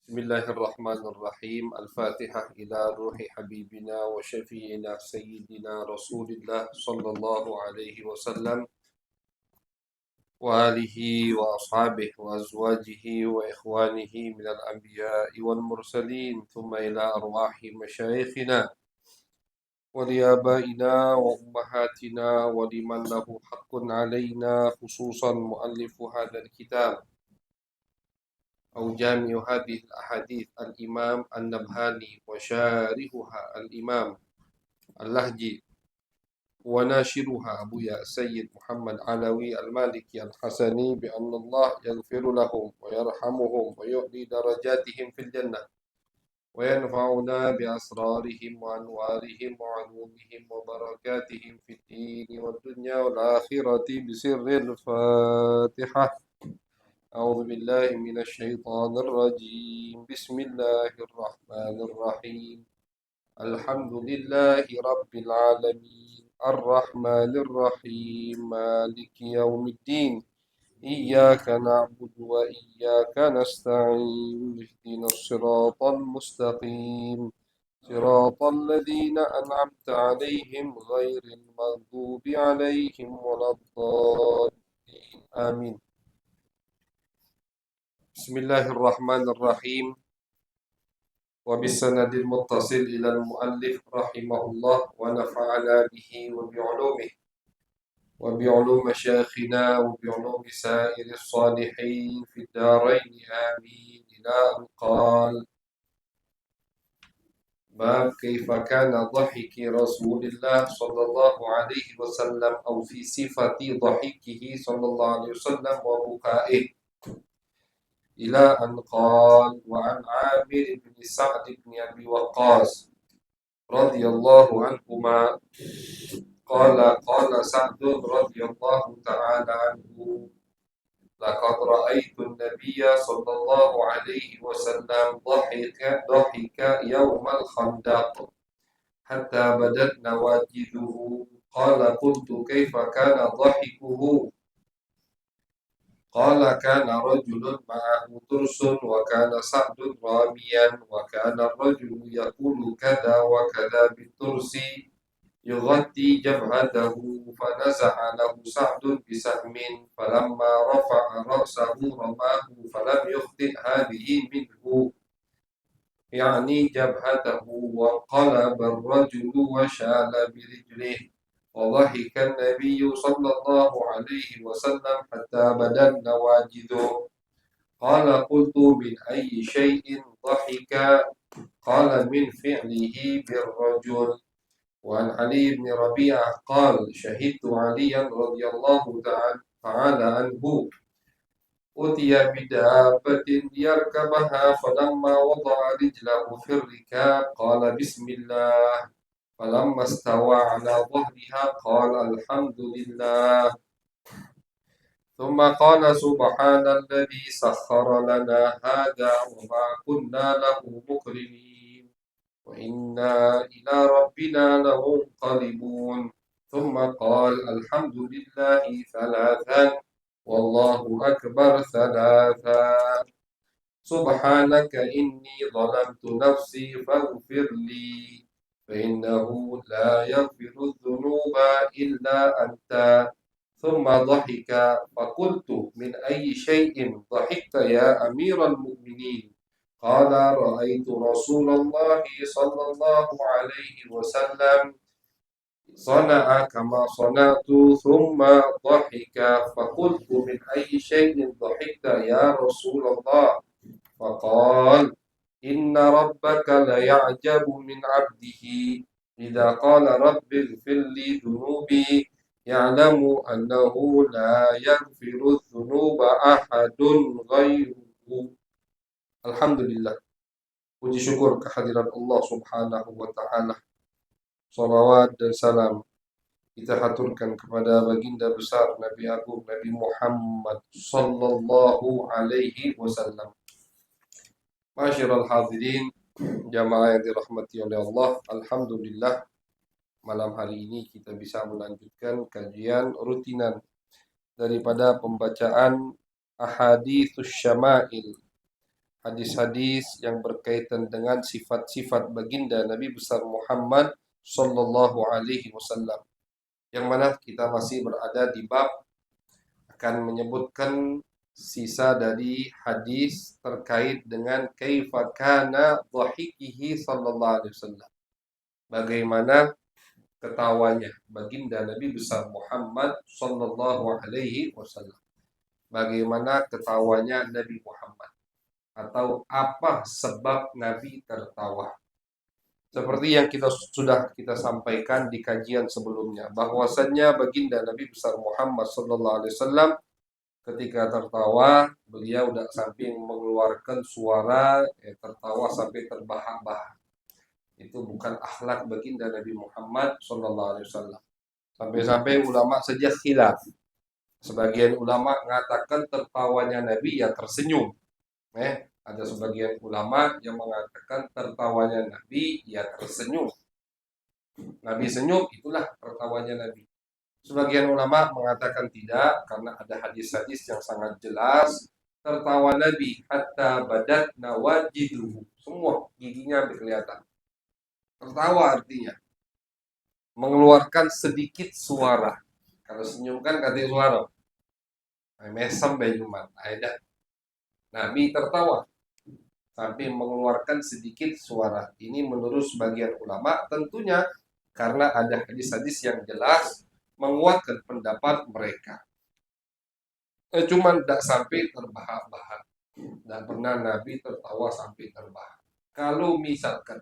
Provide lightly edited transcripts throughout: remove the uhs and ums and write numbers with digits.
بسم الله الرحمن الرحيم. الفاتحة إلى روح حبيبنا وشفيعنا سيدنا رسول الله صلى الله عليه وسلم وآله وأصحابه وأزواجه وإخوانه من الأنبياء والمرسلين، ثم إلى أرواح مشايخنا ولآبائنا وأمهاتنا ولمن له حق علينا، خصوصا مؤلف هذا الكتاب أو جامع هذه الأحاديث الإمام النبهاني، وشارحها الإمام اللهجي، وناشرها أبويا السيد محمد علوي المالكي الحسني، بأن الله يغفر لهم ويرحمهم ويعلي درجاتهم في الجنة، وينفعنا بأسرارهم وأنوارهم وعلومهم وبركاتهم في الدين والدنيا والآخرة بسر الفاتحة. أعوذ بالله من الشيطان الرجيم. بسم الله الرحمن الرحيم. الحمد لله رب العالمين الرحمن الرحيم مالك يوم الدين، إياك نعبد وإياك نستعين، اهدنا الصراط المستقيم، صراط الذين أنعمت عليهم غير المغضوب عليهم ولا الضالين، آمين. بسم الله الرحمن الرحيم. وبالسند المتصل إلى المؤلف رحمه الله ونفعنا به وبعلومه وبعلوم مشايخنا وبعلوم سائر الصالحين في الدارين، آمين. إلى أن قال: باب كيف كان ضحك رسول الله صلى الله عليه وسلم، أو في صفة ضحكه صلى الله عليه وسلم وبكائه، إلى أن قال: وعن عامر بن سعد بن أبي وقاص رضي الله عنهما قال: قال سعد رضي الله تعالى عنه: لقد رأيت النبي صلى الله عليه وسلم ضحك يوم الخندق حتى بدت نواجذه. قال: قلت: كيف كان ضحكه؟ قال: كان رجل معه ترس، وكان سعد راميا، وكان الرجل يقول كذا وكذا بالترس يغطي جبهته، فنزع له سعد بسهم، فلما رفع رأسه رماه فلم يخطئ هذه منه، يعني جبهته، وانقلب الرجل وشال برجله، وضحك النبي صلى الله عليه وسلم حتى بدا نواجذه. قال: قلت: من أي شيء ضحك؟ قال: من فعله بالرجل. وعن علي بن ربيعة قال: شهدت عليا رضي الله تعالى عنه أتي بدابة ليركبها، فلما وضع رجله في الركاب قال: بسم الله، فلما استوى على ظهرها قال: الحمد لله، ثم قال: سبحان الذي سخر لنا هذا وما كنا له مقرنين، وإنا إلى ربنا لمنقلبون. ثم قال: الحمد لله ثلاثا، والله أكبر ثلاثا، سبحانك إني ظلمت نفسي فاغفر لي، فإنه لا يغفر الذنوب إلا أنت. ثم ضحك، فقلت: من أي شيء ضحكت يا أمير المؤمنين؟ قال: رأيت رسول الله صلى الله عليه وسلم صنع كما صنعت. ثم ضحك، فقلت: من أي شيء ضحكت يا رسول الله؟ فقال: إن ربك ليعجب من عبده إذا قال رب اغفر لي ذنوبي، يعلم أنه لا يغفر الذنوب أحد غيره. Alhamdulillah, puji syukur kehadiran Allah Subhanahu wa Ta'ala. Salawat dan salam kita haturkan kepada baginda besar Nabi Agung Nabi Muhammad sallallahu alaihi wasallam. Masyiral hadirin, jamaah yang dirahmati oleh Allah, alhamdulillah malam hari ini kita bisa melanjutkan kajian rutinan daripada pembacaan Ahaditsus Syama'il, hadis-hadis yang berkaitan dengan sifat-sifat baginda Nabi besar Muhammad Sallallahu Alaihi Wasallam. Yang mana kita masih berada di bab akan menyebutkan sisa dari hadis terkait dengan kaifa kana dhahikihi sallallahu alaihi wasallam. Bagaimana ketawanya baginda Nabi besar Muhammad sallallahu alaihi wasallam. Bagaimana ketawanya Nabi Muhammad atau apa sebab Nabi tertawa. Seperti yang sudah kita sampaikan di kajian sebelumnya, bahwasannya baginda Nabi besar Muhammad sallallahu alaihi wasallam ketika tertawa, beliau tidak sampai mengeluarkan suara tertawa sampai terbahak-bahak. Itu bukan akhlak baginda Nabi Muhammad sallallahu alaihi wasallam. Sampai-sampai ulama saja khilaf. Sebagian ulama mengatakan tertawanya Nabi ya tersenyum. Ada sebagian ulama yang mengatakan tertawanya Nabi ya tersenyum. Nabi senyum, itulah tertawanya Nabi. Sebagian ulama mengatakan tidak, karena ada hadis-hadis yang sangat jelas tertawa Nabi hatta badat nawajiduhu, semua giginya kelihatan. Tertawa artinya mengeluarkan sedikit suara. Kalau senyum kan katanya suara. Mesem bejuman, ada. Nabi tertawa sampai mengeluarkan sedikit suara. Ini menurut sebagian ulama, tentunya karena ada hadis-hadis yang jelas menguatkan pendapat mereka. Cuman tidak sampai terbahak-bahak. Dan pernah Nabi tertawa sampai terbahak. Kalau misalkan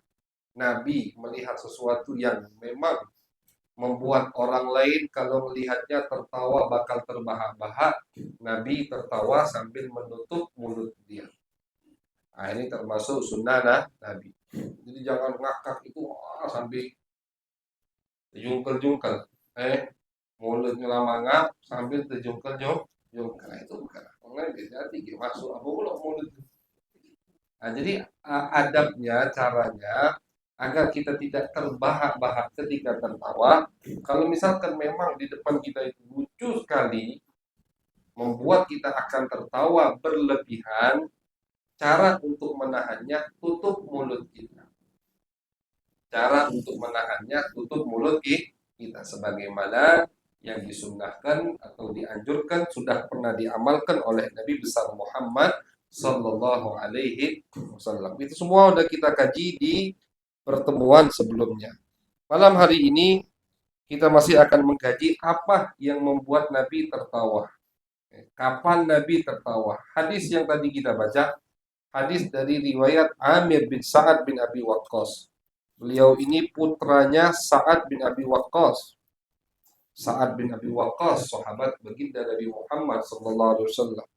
Nabi melihat sesuatu yang memang membuat orang lain kalau melihatnya tertawa bakal terbahak-bahak, Nabi tertawa sambil menutup mulut dia. Nah, ini termasuk sunnah Nabi. Jadi jangan ngakak itu sampai terjungkel-jungkel. Mulutnya lama ngap sambil terjungkel-jungkel. Itu bukan. Orang jadi masuk apa pula mulut. Nah, jadi adabnya, caranya agar kita tidak terbahak-bahak ketika tertawa. Kalau misalkan memang di depan kita itu lucu sekali, membuat kita akan tertawa berlebihan, cara untuk menahannya, tutup mulut kita. Cara untuk menahannya, tutup mulut kita. Sebagaimana yang disunnahkan atau dianjurkan, sudah pernah diamalkan oleh Nabi besar Muhammad Sallallahu Alaihi Wasallam. Itu semua sudah kita kaji di pertemuan sebelumnya. Malam hari ini kita masih akan mengkaji apa yang membuat Nabi tertawa. Kapan Nabi tertawa? Hadis yang tadi kita baca, hadis dari riwayat Amir bin Sa'ad bin Abi Waqqas. Beliau ini putranya Sa'ad bin Abi Waqqas. Sa'ad bin Abi Waqqas, sahabat baginda Nabi Muhammad sallallahu alaihi wasallam.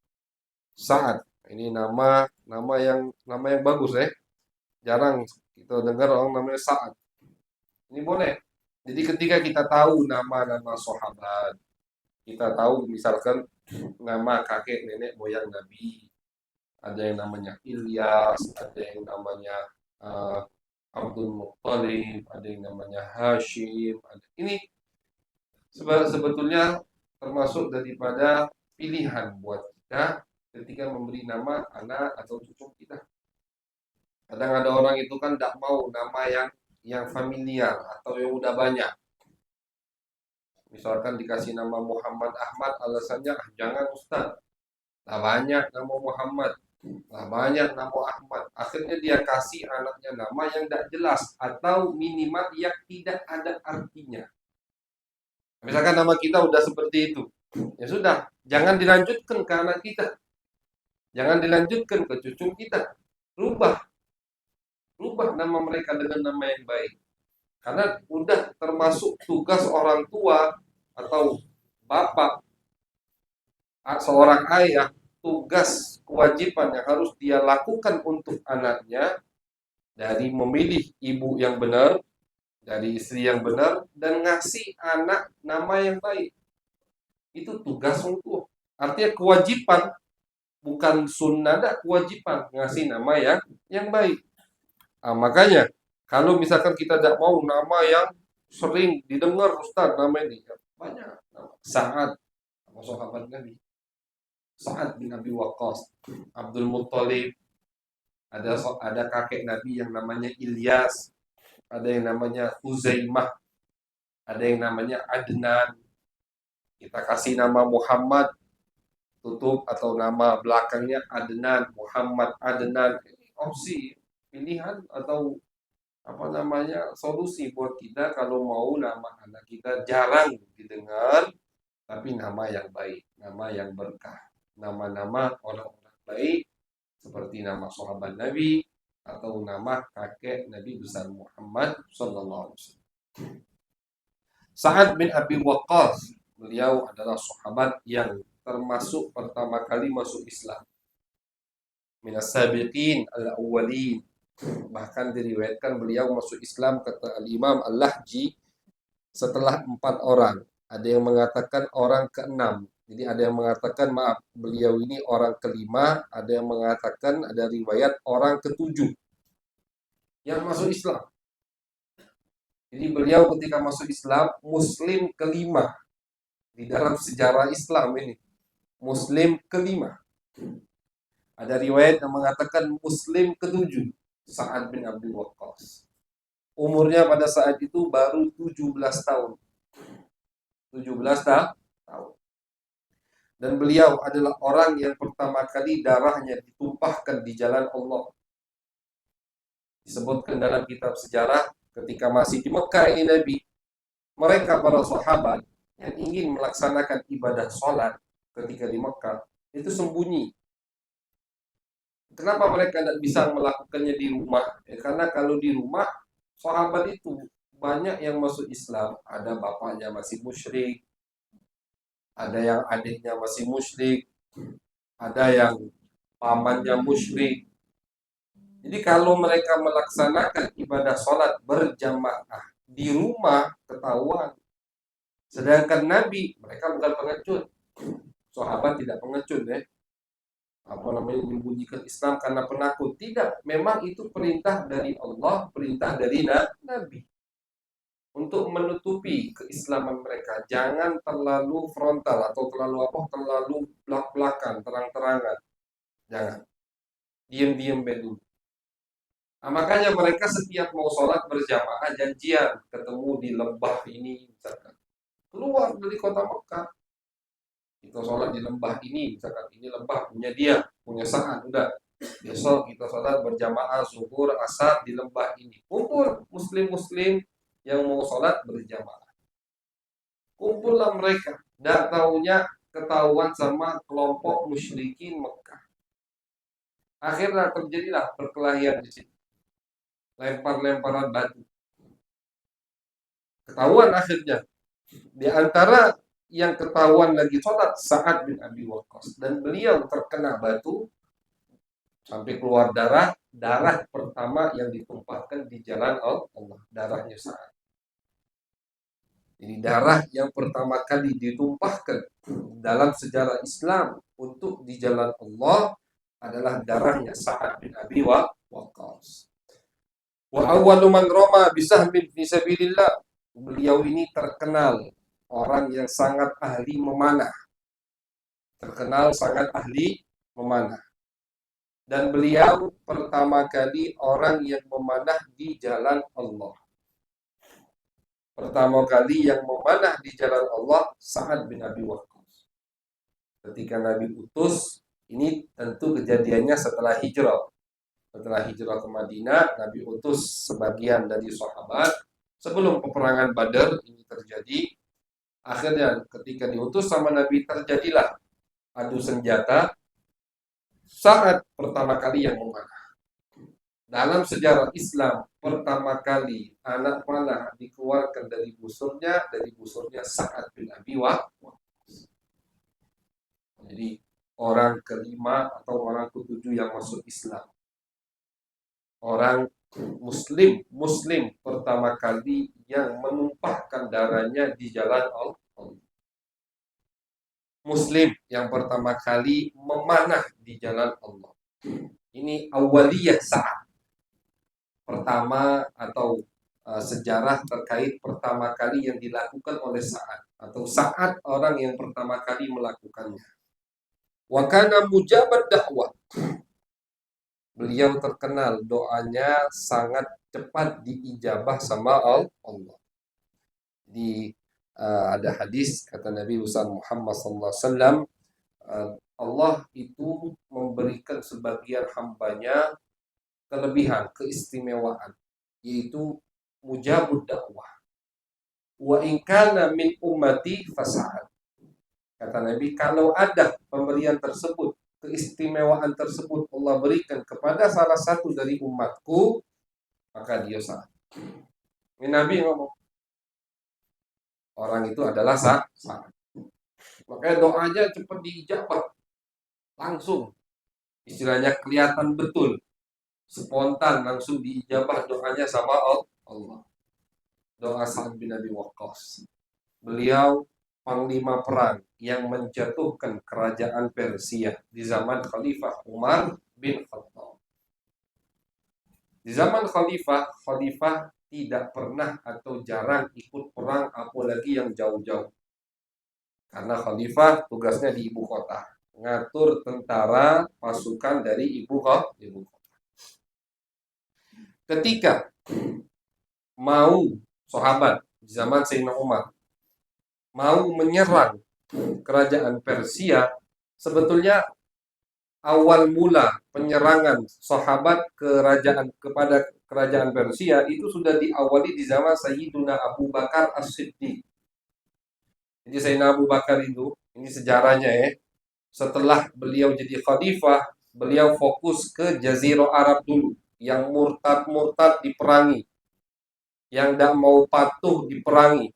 Sa'ad, ini nama yang bagus Jarang kita dengar orang namanya Sa'ad. Ini boleh. Jadi ketika kita tahu nama-nama sahabat, kita tahu misalkan nama kakek nenek moyang Nabi, ada yang namanya Ilyas, ada yang namanya Abdul Muttalib, ada yang namanya Hashim. Ini sebetulnya termasuk daripada pilihan buat kita ketika memberi nama anak atau cucu kita. Kadang ada orang itu kan tidak mau nama yang familiar atau yang udah banyak. Misalkan dikasih nama Muhammad Ahmad, alasannya jangan Ustaz. Lah banyak nama Muhammad, lah banyak nama Ahmad. Akhirnya dia kasih anaknya nama yang tidak jelas atau minimal yang tidak ada artinya. Misalkan nama kita udah seperti itu, ya sudah, jangan dilanjutkan ke anak kita, jangan dilanjutkan ke cucu kita. Rubah nama mereka dengan nama yang baik. Karena udah termasuk tugas orang tua atau bapak, seorang ayah, tugas kewajiban yang harus dia lakukan untuk anaknya, dari memilih ibu yang benar, dari istri yang benar, dan ngasih anak nama yang baik. Itu tugas orang tua. Artinya kewajiban, bukan sunnah, ada kewajiban ngasih nama yang baik. Makanya kalau misalkan kita tidak mau nama yang sering didengar Ustaz, nama ini banyak. Sa'ad, nama sahabat Nabi. Sa'ad bin Abi Waqqas, Abdul Muttalib, Ada kakek Nabi yang namanya Ilyas, ada yang namanya Huzaimah, ada yang namanya Adnan. Kita kasih nama Muhammad tutup atau nama belakangnya Adnan, Muhammad Adnan. Ini opsi, pilihan atau apa namanya, solusi buat kita kalau mau nama anak kita jarang didengar, tapi nama yang baik, nama yang berkah, nama-nama orang-orang baik seperti nama sahabat Nabi atau nama kakek Nabi besar Muhammad sallallahu alaihi wasallam. Sa'ad bin Abi Waqqas, beliau adalah sahabat yang termasuk pertama kali masuk Islam. Minas sabiqin al-awwalin. Bahkan diriwayatkan beliau masuk Islam, kata Al-Imam Al-Lahji, setelah 4 orang. Ada yang mengatakan orang ke-6. Jadi ada yang mengatakan maaf, beliau ini orang ke-5, ada yang mengatakan ada riwayat orang ke-7 yang masuk Islam. Jadi beliau ketika masuk Islam muslim ke-5 di dalam sejarah Islam ini. Muslim ke-5. Ada riwayat yang mengatakan muslim ke-7, Sa'ad bin Abi Waqqas. Umurnya pada saat itu baru 17 tahun. 17 tahun. Dan beliau adalah orang yang pertama kali darahnya ditumpahkan di jalan Allah. Disebutkan dalam kitab sejarah ketika masih di Mekah ini Nabi, mereka para sahabat yang ingin melaksanakan ibadah sholat ketika di Mekah itu sembunyi. Kenapa mereka tidak bisa melakukannya di rumah? Karena kalau di rumah sahabat itu banyak yang masuk Islam, ada bapaknya masih musyrik, ada yang adiknya masih musyrik, ada yang pamannya musyrik. Jadi kalau mereka melaksanakan ibadah sholat berjamaah di rumah ketahuan. Sedangkan Nabi, mereka bukan pengecut. Sahabat tidak pengecut menyembunyikan Islam karena penakut. Tidak, memang itu perintah dari Allah, perintah dari Nabi. Untuk menutupi keislaman mereka, jangan terlalu frontal atau terlalu belak-belakan, terang-terangan. Jangan. Diam-diam dulu. Nah, makanya mereka setiap mau sholat berjamaah janjian ketemu di lembah ini misalkan. Keluar dari kota Mekah. Kita sholat di lembah ini misalkan, ini lembah punya dia, punya Sa'ad, udah. Besok kita sholat berjamaah zuhur, asar di lembah ini. Kumpul muslim-muslim yang mau sholat berjamaah. Kumpullah mereka. Dan taunya ketahuan sama kelompok musyrikin Mekah. Akhirnya terjadilah perkelahian di situ. Lempar-lemparan batu. Ketahuan akhirnya. Di antara yang ketahuan lagi sholat Sa'ad bin Abi Waqqas. Dan beliau terkena batu sampai keluar darah. Darah pertama yang ditumpahkan di jalan Allah. Darahnya Sa'ad. Ini darah yang pertama kali ditumpahkan dalam sejarah Islam untuk di jalan Allah adalah darahnya Sa'ad bin Abi Waqqas. Wa awwalu man rama bisahmin fi sabilillah. Beliau ini terkenal orang yang sangat ahli memanah. Terkenal sangat ahli memanah. Dan beliau pertama kali orang yang memanah di jalan Allah. Pertama kali yang memanah di jalan Allah Sa'ad bin Abi Waqqas. Ketika Nabi utus, ini tentu kejadiannya setelah hijrah. Setelah hijrah ke Madinah, Nabi utus sebagian dari sahabat. Sebelum peperangan Badar ini terjadi, akhirnya ketika diutus sama Nabi terjadilah adu senjata. Sa'ad pertama kali yang memanah. Dalam sejarah Islam, pertama kali anak panah dikeluarkan dari busurnya Sa'ad bin Abi Waqqas. Jadi orang kelima atau orang ketujuh yang masuk Islam. Orang Muslim pertama kali yang menumpahkan darahnya di jalan Allah. Muslim yang pertama kali memanah di jalan Allah. Ini awaliyah Sa'ad. Pertama atau sejarah terkait pertama kali yang dilakukan oleh Sa'ad atau Sa'ad orang yang pertama kali melakukannya. Wa kana mujabat dakwah. Beliau terkenal doanya sangat cepat diijabah sama Allah. Di ada hadis kata Nabi besar Muhammad SAW, Allah itu memberikan sebagian hambanya kelebihan, keistimewaan, yaitu mujabud dakwah. Wa in kana min ummati fasa'al. Kata Nabi, kalau ada pemberian tersebut, keistimewaan tersebut Allah berikan kepada salah satu dari umatku, maka dia sah. Ini Nabi ngomong, orang itu adalah sah. Makanya doanya cepat diijabah, langsung. Istilahnya kelihatan betul, spontan, langsung diijabah doanya sama Allah. Doa Sa'ad bin Abi Waqqas. Beliau panglima perang yang menjatuhkan kerajaan Persia di zaman Khalifah Umar bin Khattab. Di zaman Khalifah tidak pernah atau jarang ikut perang, apalagi yang jauh-jauh. Karena Khalifah tugasnya di ibu kota, ngatur tentara pasukan dari ibu kota. Ketika mau sahabat di zaman Sayyidina Umar mau menyerang kerajaan Persia, sebetulnya awal mula penyerangan sahabat kepada kerajaan Persia itu sudah diawali di zaman Sayyidina Abu Bakar As-Siddiq. Jadi Sayyidina Abu Bakar itu, ini sejarahnya ya, setelah beliau jadi khalifah, beliau fokus ke Jazirah Arab dulu, yang murtad diperangi, yang tidak mau patuh diperangi.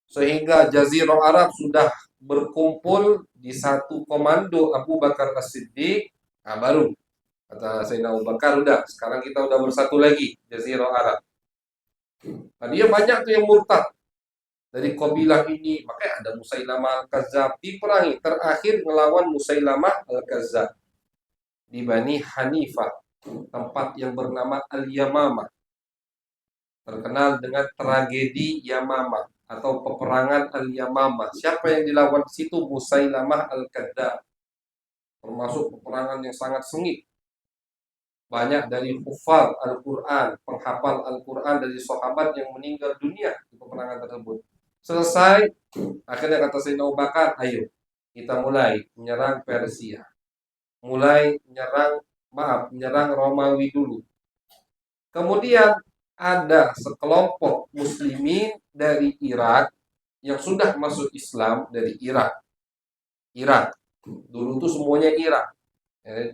Sehingga Jazirah Arab sudah berkumpul di satu komando Abu Bakar As-Siddiq. Nah, baru kata Sayyidina Abu Bakar, udah, sekarang kita udah bersatu lagi, Jazirah Arab. Nah, dia banyak tuh yang murtad dari kabilah ini, makanya ada Musailamah Al-Kadzab diperangi. Terakhir ngelawan Musailamah Al-Kadzab di Bani Hanifah, tempat yang bernama Al-Yamamah, terkenal dengan tragedi Yamamah atau peperangan Al-Yamamah. Siapa yang dilawan di situ? Musailamah Al-Kadzab. Termasuk peperangan yang sangat sengit. Banyak dari hufal Al-Quran, penghafal Al-Quran dari sahabat yang meninggal dunia di peperangan tersebut. Selesai, akhirnya kata Sayyidina Abu Bakar, ayo kita mulai menyerang Persia. Mulai menyerang Romawi dulu. Kemudian ada sekelompok muslimin dari Irak yang sudah masuk Islam dari Irak. Dulu tuh semuanya Irak.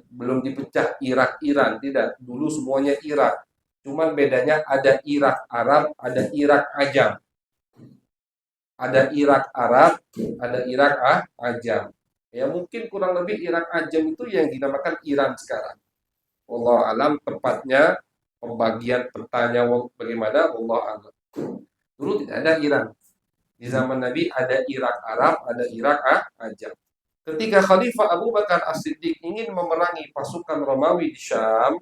Belum dipecah Irak-Iran, tidak. Dulu semuanya Irak. Cuman bedanya ada Irak Arab, ada Irak Ajam. Ada Irak Arab, ada Irak Ajam. Ya mungkin kurang lebih Irak Ajam itu yang dinamakan Iran sekarang. Allah alam tepatnya pembagian petanya bagaimana, Allah alam. Dulu tidak ada Iran. Di zaman Nabi ada Irak Arab, ada Irak Ajam. Ketika Khalifah Abu Bakar As-Siddiq ingin memerangi pasukan Romawi di Syam,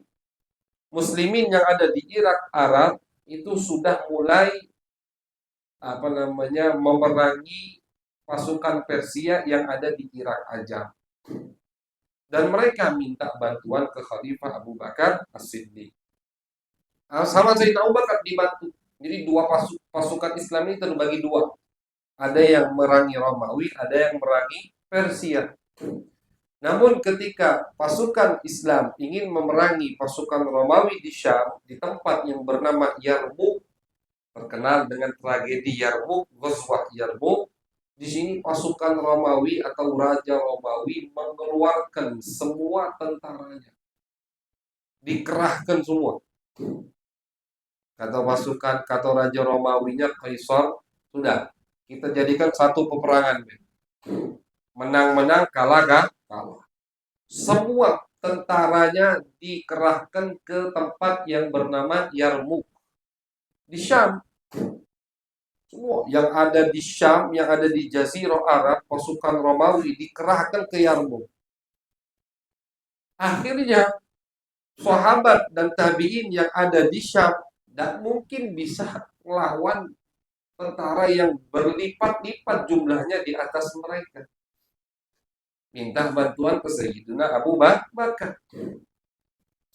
muslimin yang ada di Irak Arab itu sudah mulai memerangi pasukan Persia yang ada di Irak Ajam. Dan mereka minta bantuan ke Khalifah Abu Bakar As-Siddiq. Sama Sayyidina Abu Bakar dibantu. Jadi dua pasukan Islam ini terbagi dua. Ada yang merangi Romawi, ada yang merangi Persia. Namun ketika pasukan Islam ingin memerangi pasukan Romawi di Syam, di tempat yang bernama Yarmuk, terkenal dengan tragedi Yarmuk, Ghazwah Yarmuk, di sini pasukan Romawi atau Raja Romawi mengeluarkan semua tentaranya. Dikerahkan semua. Kata Raja Romawinya, Kaisar, sudah, kita jadikan satu peperangan. Menang-menang, kalah. Semua tentaranya dikerahkan ke tempat yang bernama Yarmuk di Syam. Semua yang ada di Syam, yang ada di Jazirah Arab, pasukan Romawi dikerahkan ke Yarmuk. Akhirnya sahabat dan tabi'in yang ada di Syam tidak mungkin bisa melawan tentara yang berlipat-lipat jumlahnya di atas mereka. Minta bantuan ke Sayyidina Abu Bakar.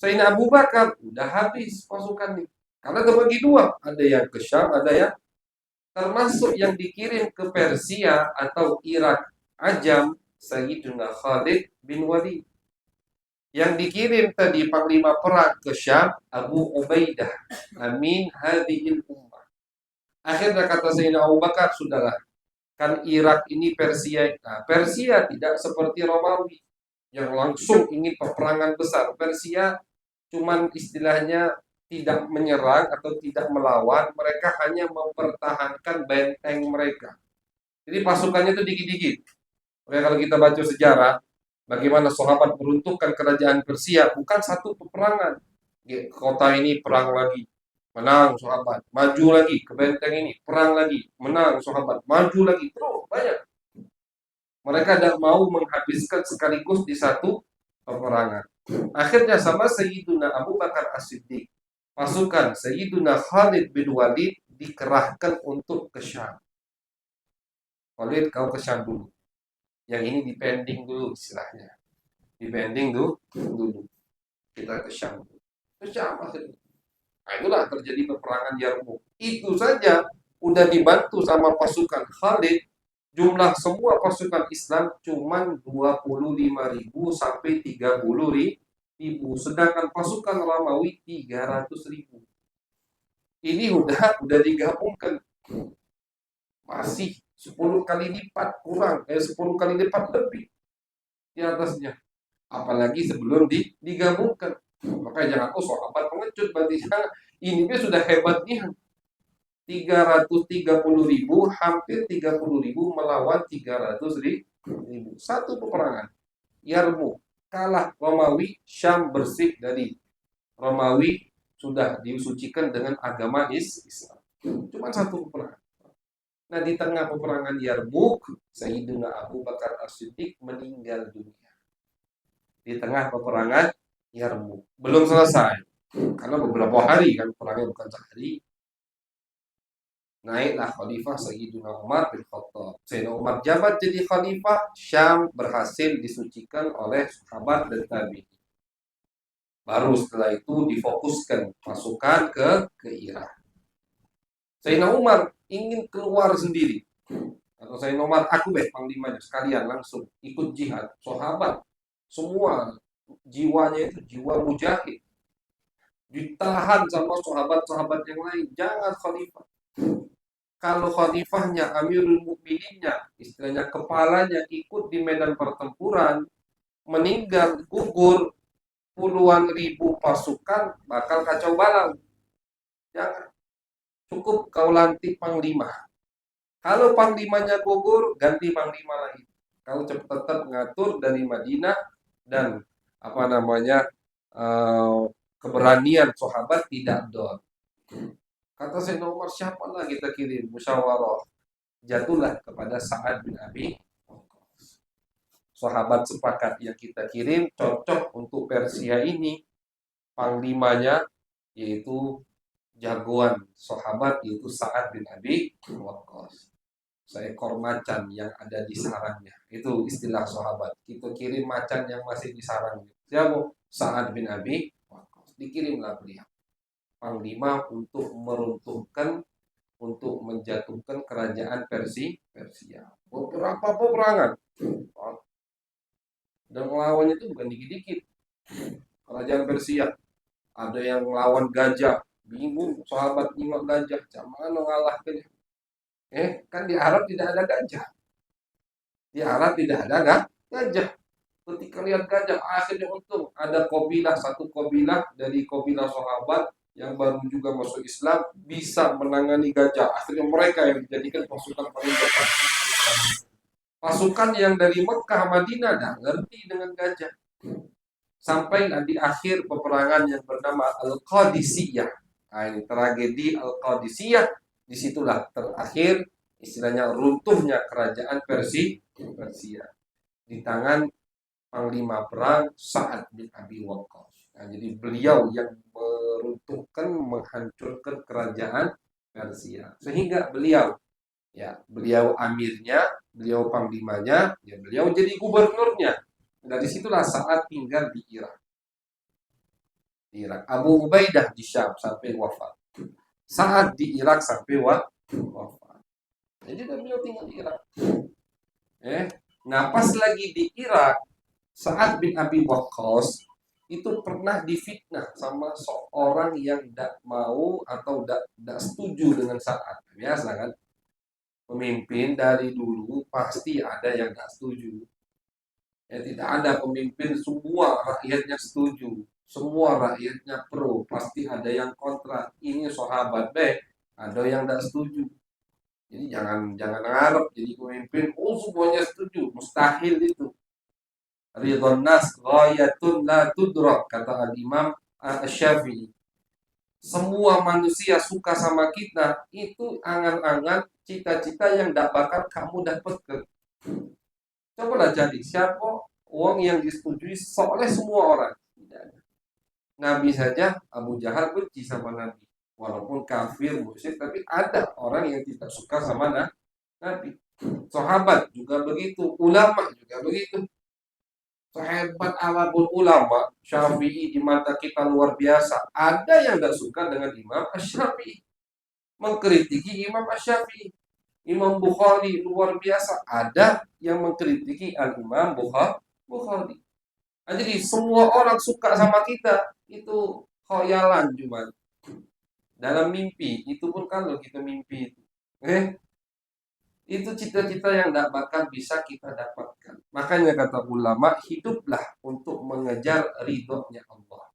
Sayyidina Abu Bakar udah habis pasukan nih. Karena terbagi dua, ada yang ke Syam, ada yang termasuk yang dikirim ke Persia atau Irak Ajam, Sayyidina Khalid bin Walid. Yang dikirim tadi panglima perang ke Syam, Abu Ubaidah, Amin hadhil ummah. Akhirnya kata Sayyidina Abu Bakar, sudahlah, kan Irak ini Persia. Nah, Persia tidak seperti Romawi yang langsung ingin peperangan besar. Persia cuman istilahnya tidak menyerang atau tidak melawan, mereka hanya mempertahankan benteng mereka. Jadi pasukannya itu dikit-dikit. Makanya kalau kita baca sejarah, bagaimana sahabat meruntuhkan kerajaan Persia, bukan satu peperangan. Kota ini perang lagi, menang sahabat, maju lagi ke benteng ini, perang lagi, menang sahabat, maju lagi, terus banyak. Mereka tidak mau menghabiskan sekaligus di satu peperangan. Akhirnya sama Sayyiduna Abu Bakar As-Siddiq, pasukan Sayyiduna Khalid bin Walid dikerahkan untuk ke Syam. Khalid, kau ke Syam dulu. Yang ini dipending dulu istilahnya. Dipending dulu. Kita ke Syam. Ke Syam akhirnya. Nah, itulah terjadi peperangan Yarmuk. Itu saja udah dibantu sama pasukan Khalid. Jumlah semua pasukan Islam cuma 25.000 sampai 30.000. Sedangkan pasukan Romawi 300.000. Ini udah digabungkan. Masih 10 kali lipat kurang, 10 kali lipat lebih di atasnya. Apalagi sebelum digabungkan. Makanya jangan, sahabat pengecut, berarti ini sudah hebat nih. 330.000, hampir 30.000 melawan 300.000. Satu peperangan. Yarmuk kalah Romawi, Syam bersih dari Romawi, sudah disucikan dengan agama Islam. Cuma satu peperangan. Nah, di tengah peperangan Yarmuk, Sayyidina Abu Bakar As-Siddiq meninggal dunia. Di tengah peperangan Yarmuk. Belum selesai. Karena beberapa hari kan, perangnya bukan sehari. Naiklah khalifah Sayyidina Umar bin Khattab. Sayyidina Umar jabat jadi khalifah, Syam berhasil disucikan oleh sahabat dan tabi'in. Baru setelah itu difokuskan pasukan ke Irak. Sayyidina Umar ingin keluar sendiri. Atau Sayyidina Umar, aku panglimanya sekalian langsung ikut jihad. Sahabat semua jiwanya itu jiwa mujahid. Ditahan sama sahabat-sahabat yang lain. Jangan khalifah. Kalau khalifahnya, Amirul Mukmininnya, istilahnya kepalanya ikut di medan pertempuran, meninggal, gugur, puluhan ribu pasukan, bakal kacau balau. Jangan. Cukup kau lantik panglima. Kalau panglimanya gugur, ganti panglima lagi. Kau tetap mengatur dari Madinah dan keberanian sahabat tidak dol. Kata Sayyidina Umar, siapalah kita kirim musyawarah. Jatuhlah kepada Sa'ad bin Abi Waqqas. Sahabat sepakat yang kita kirim cocok untuk Persia ini. Panglimanya yaitu jagoan sahabat, yaitu Sa'ad bin Abi Waqqas. Seekor macan yang ada di sarangnya. Itu istilah sahabat. Kita kirim macan yang masih di sarangnya. Siapa? Sa'ad bin Abi Waqqas. Dikirimlah beliau. Panglima untuk meruntuhkan, untuk menjatuhkan kerajaan Persia. Beberapa peperangan. Dan melawannya itu bukan dikit-dikit. Kerajaan Persia. Ada yang melawan gajah. Bingung sahabat nyimak gajah. Jangan mengalahkannya. Kan di Arab tidak ada gajah. Di Arab tidak ada gajah. Ketika lihat gajah, akhirnya untung ada satu kabilah dari kabilah sahabat yang baru juga masuk Islam bisa menangani gajah. Akhirnya mereka yang dijadikan pasukan paling depan. Pasukan yang dari Mekah, Madinah dah ngerti dengan gajah. Sampai di akhir peperangan yang bernama Al-Qadisiyah. Nah, ini tragedi Al-Qadisiyah. Disitulah terakhir istilahnya runtuhnya kerajaan Persia di tangan panglima perang Sa'ad bin Abi Waqqas. Nah, jadi beliau yang meruntuhkan, menghancurkan kerajaan Persia. Sehingga beliau amirnya, beliau panglimanya, beliau jadi gubernurnya. Dari situlah Sa'ad tinggal di Irak. Irak. Abu Ubaidah di Syam sampai wafat. Sa'ad di Irak sampai wafat. Jadi beliau tinggal di Irak. Nah pas lagi di Irak, Sa'ad bin Abi Waqqas itu pernah difitnah sama seorang yang tidak mau atau tidak setuju dengan Sa'ad. Biasa kan? Pemimpin dari dulu pasti ada yang tidak setuju. Ya, tidak ada pemimpin semua rakyatnya setuju, semua rakyatnya pro, pasti ada yang kontra. Ini sahabat baik, ada yang tidak setuju. Jadi jangan ngarep jadi pemimpin, oh semuanya setuju, mustahil itu. Ridhon nas ghayatun la tudrak, kata al-Imam Asy-Syafi'i. Semua manusia suka sama kita itu angan-angan cita-cita yang tidak bakal kamu dapatkan. Cobalah jadi siapa uang yang disetujui oleh semua orang. Nabi saja Abu Jahal benci sama Nabi. Walaupun kafir, musyrik, tapi ada orang yang tidak suka sama Nabi. Sahabat juga begitu, ulama juga begitu. Sehebat apapun ulama, Syafi'i di mata kita luar biasa. Ada yang tidak suka dengan Imam Asy-Syafi'i, mengkritiki Imam Asy-Syafi'i. Imam Bukhari luar biasa. Ada yang mengkritiki Al-Imam Bukhari. Nah, jadi semua orang suka sama kita itu khoyalan cuma dalam mimpi. Itu pun kalau kita mimpi itu. Itu cita-cita yang tidak bakal bisa kita dapatkan. Makanya kata ulama, hiduplah untuk mengejar ridhonya Allah,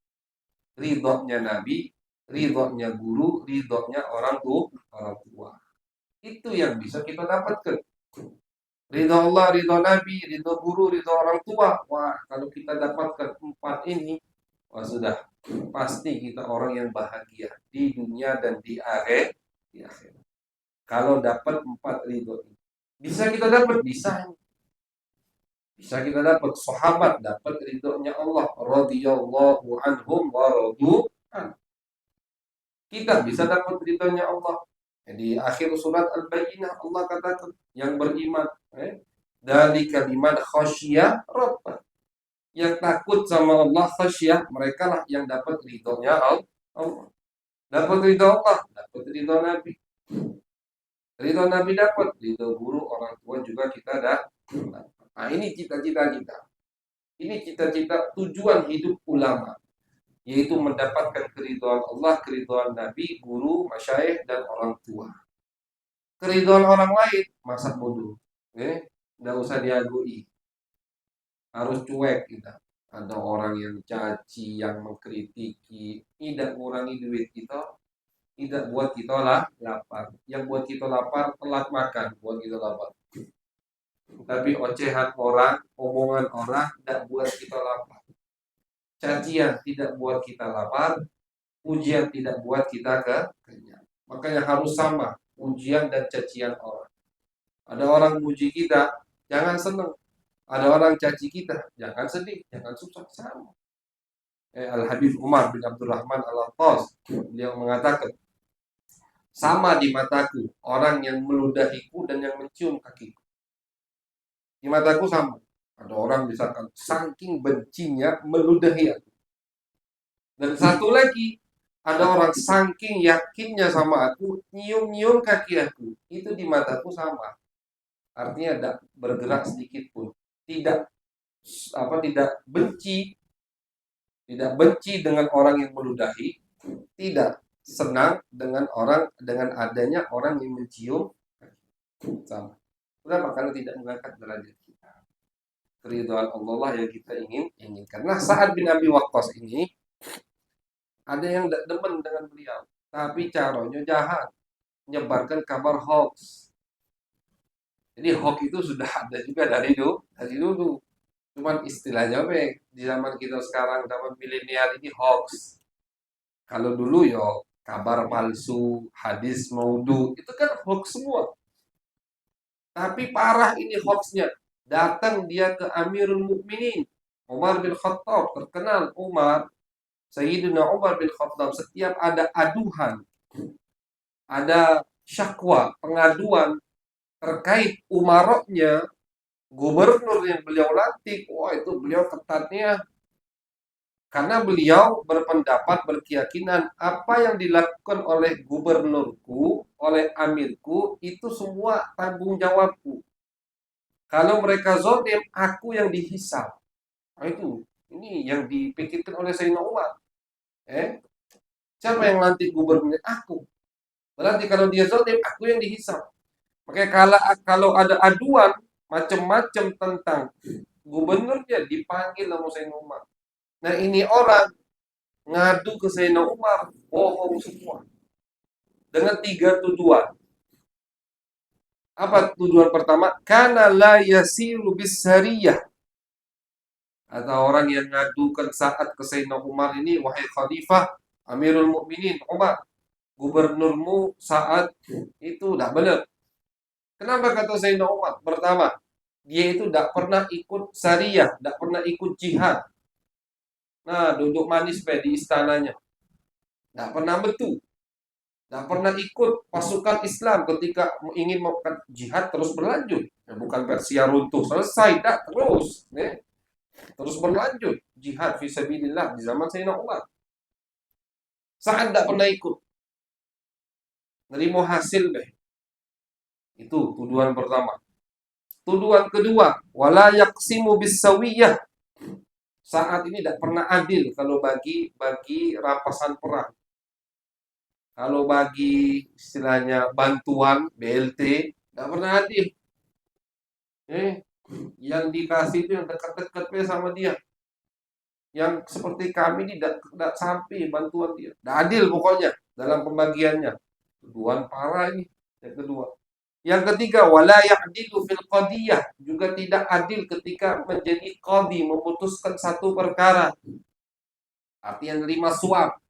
ridhonya Nabi, ridhonya guru, ridhonya orang tua. Itu yang bisa kita dapatkan. Ridho Allah, ridho Nabi, ridho guru, ridho orang tua. Wah, kalau kita dapatkan 4 ini, wah sudah pasti kita orang yang bahagia di dunia dan di akhirat. Kalau dapat 4 ridho ini, bisa kita dapat, bisa kita dapat. Sahabat dapat ridhonya Allah, radhiyallahu anhum wa radu an. Kita bisa dapat ridhonya Allah. Di akhir surat Al-Bayyinah Allah katakan yang beriman, dari kalimat khasyiyah rabbah, yang takut sama Allah, khasyiyah, mereka lah yang dapat ridhonya Allah. Dapat ridho Allah, dapat ridho Nabi. Ridho Nabi dapat, ridho guru, orang tua juga kita dapat. Nah ini cita-cita kita. Ini cita-cita tujuan hidup ulama, yaitu mendapatkan keridhaan Allah, keridhaan Nabi, guru, masyayikh, dan orang tua. Keridhaan orang lain, masa bodoh. Nggak usah diagui. Harus cuek kita. Ada orang yang caci, yang mengkritiki, tidak mengurangi duit kita, tidak buat kita lapar. Yang buat kita lapar, telat makan, buat kita lapar. Tapi ocehan orang, omongan orang, tidak buat kita lapar. Cacian tidak buat kita lapar, pujian tidak buat kita kenyang. Makanya harus sama pujian dan cacian orang. Ada orang puji kita, jangan senang. Ada orang caci kita, jangan sedih, jangan susah, sama. Al-Habib Umar bin Abdurrahman Al-Attas, beliau mengatakan, sama di mataku orang yang meludahiku dan yang mencium kakiku. Di mataku sama. Ada orang misalkan saking bencinya meludahi aku. Dan satu lagi, ada orang saking yakinnya sama aku, nyium-nyium kaki aku. Itu di mataku sama. Artinya tidak bergerak sedikit pun. Tidak benci, tidak benci dengan orang yang meludahi, tidak senang dengan adanya orang yang mencium, sama. Kenapa? Karena tidak mengangkat derajat kita. Keridhaan Allah lah yang kita inginkan. Nah, Sa'ad bin Abi Waqqas ini ada yang tidak demen dengan beliau, tapi caranya jahat, menyebarkan kabar hoax. Jadi hoax itu sudah ada juga dari dulu. Cuman istilahnya di zaman kita sekarang, zaman milenial ini hoax. Kalau dulu kabar palsu, hadis maudhu, itu kan hoax semua. Tapi parah ini hoaxnya. Datang dia ke Amirul Mukminin Umar bin Khattab, terkenal Umar, Sayyidina Umar bin Khattab, setiap ada aduhan, ada syakwa, pengaduan terkait umaroknya, gubernur yang beliau lantik, wah itu beliau ketatnya Karena beliau berpendapat, berkeyakinan apa yang dilakukan oleh gubernurku, oleh amirku, itu semua tanggung jawabku. Kalau mereka zalim, aku yang dihisab. Nah, ini yang dipikirkan oleh Sayyidina Umar. Siapa yang lantik gubernurnya? Aku. Berarti kalau dia zalim, aku yang dihisab. Makanya kalau ada aduan macam-macam tentang gubernurnya, dipanggil sama Sayyidina Umar. Nah, ini orang ngadu ke Sayyidina Umar, bohong semua. Dengan 3 tuduhan. Apa tuduhan pertama? Kana la yasiru bisariyah. Atau orang yang ngadukan saat ke Sayyidina Umar ini, wahai Khalifah Amirul Mukminin Umar, gubernurmu saat itu tidak benar. Kenapa kata Sayyidina Umar? Pertama, dia itu tidak pernah ikut syariah, tidak pernah ikut jihad. Nah, duduk manis di istananya. Tidak pernah betul. Tidak pernah ikut pasukan Islam ketika ingin melakukan jihad terus berlanjut. Ya, bukan Persia runtuh selesai, tidak terus. Terus berlanjut. Jihad fisabilillah di zaman Sayyidina Umar. Saat tidak pernah ikut. Nerimo hasil deh. Itu tuduhan pertama. Tuduhan kedua, wala yaqsimu bisawiyah. Saat ini tidak pernah adil kalau bagi rampasan perang. Kalau bagi istilahnya bantuan BLT, tidak pernah adil. Yang dikasih itu yang dekat-dekat sama dia. Yang seperti kami tidak sampai bantuan dia. Tidak adil pokoknya dalam pembagiannya. Tuduhan parah ini. Yang kedua. Yang ketiga, wala ya'dilu fil qadiyah, juga tidak adil ketika menjadi qadi, memutuskan satu perkara. Artinya nerima suap.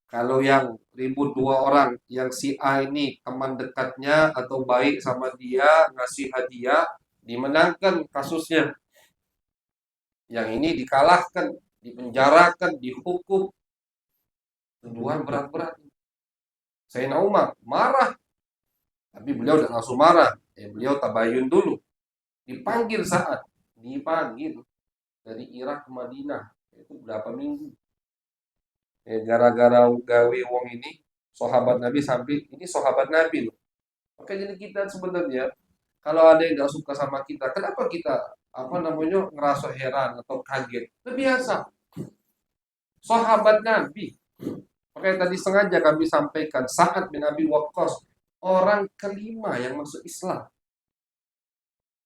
Kalau yang ribut 2 orang, yang si A ini teman dekatnya atau baik sama dia, ngasih hadiah, dimenangkan kasusnya. Yang ini dikalahkan, dipenjarakan, dihukum. Tuduhan berat-berat. Sayyidina Umar marah. Tapi beliau tidak langsung marah. Beliau tabayun dulu. Dipanggil dari Irak ke Madinah. Itu berapa minggu. Gara-gara gawe wong ini, sahabat Nabi sampai, ini sahabat Nabi loh. Oke, jadi kita sebenarnya, kalau ada yang tidak suka sama kita, kenapa kita, ngerasa heran atau kaget? Itu biasa. Sahabat Nabi. Oke, tadi sengaja kami sampaikan, Sa'ad bin Abi Waqqas, orang kelima yang masuk Islam.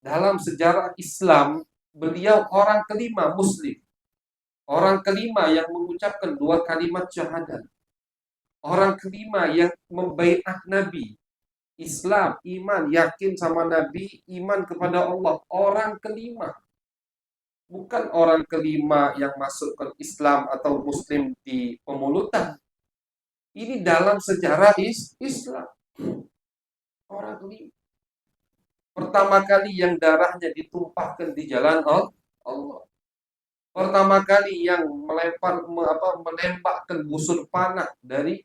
Dalam sejarah Islam, beliau orang kelima Muslim. Orang kelima yang mengucapkan 2 kalimat syahadat. Orang kelima yang membaiat Nabi. Islam, iman, yakin sama Nabi, iman kepada Allah. Orang kelima. Bukan orang kelima yang masuk ke Islam atau Muslim di pemulutan. Ini dalam sejarah Islam. Orang kelima. Pertama kali yang darahnya ditumpahkan di jalan Allah. Pertama kali yang menembakkan busur panah dari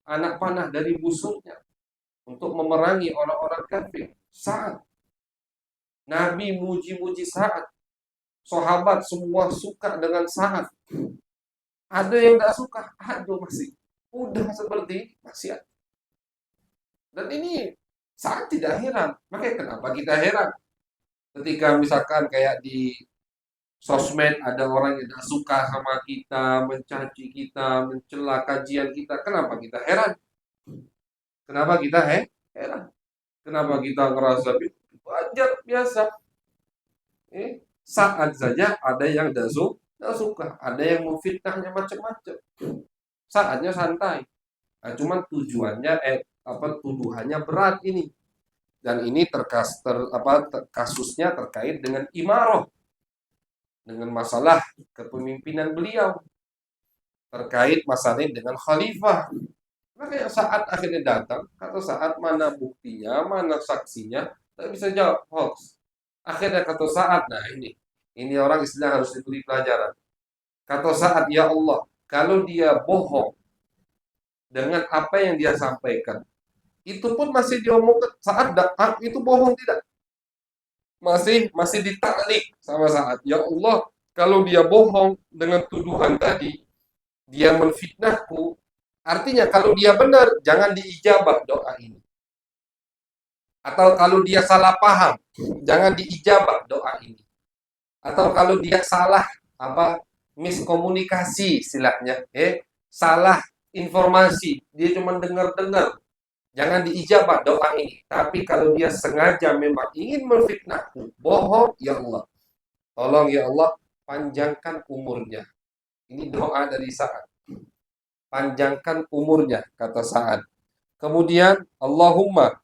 anak panah dari busurnya untuk memerangi orang-orang kafir. Sa'ad. Nabi muji-muji Sa'ad. Sahabat semua suka dengan Sa'ad. Ada yang tidak suka, masih. Udah seperti maksiat. Dan ini Sa'ad tidak heran. Makanya kenapa kita heran? Ketika misalkan kayak di sosmed ada orang yang tidak suka sama kita, mencaci kita, mencela kajian kita. Kenapa kita heran? Kenapa kita heran? Kenapa kita ngerasa wajar, biasa? Saat saja ada yang tidak suka, ada yang memfitnahnya macam-macam. Saatnya santai. Nah, cuman tujuannya tuduhannya berat ini. Dan ini kasusnya terkait dengan imarah. Dengan masalah kepemimpinan beliau. Terkait masalah dengan khalifah. Maka saat akhirnya datang, kata Saat mana buktinya, mana saksinya, tak bisa jawab, hoax. Akhirnya kata Saat, nah ini orang istilah harus diberi pelajaran. Kata Saat, ya Allah, kalau dia bohong dengan apa yang dia sampaikan, itu pun masih diomongkan Saat itu bohong tidak? Masih ditaklik sama Saat. Ya Allah, Kalau dia bohong dengan tuduhan tadi, dia menfitnahku, artinya kalau dia benar, jangan diijabah doa ini. Atau kalau dia salah paham, jangan diijabah doa ini. Atau kalau dia salah apa miskomunikasi istilahnya, salah informasi, dia cuma dengar-dengar, jangan diijabah doa ini. Tapi kalau dia sengaja memang ingin menfitnahku, bohong, ya Allah, tolong ya Allah, panjangkan umurnya. Ini doa dari Sa'ad. Panjangkan umurnya, kata Sa'ad. Kemudian, Allahumma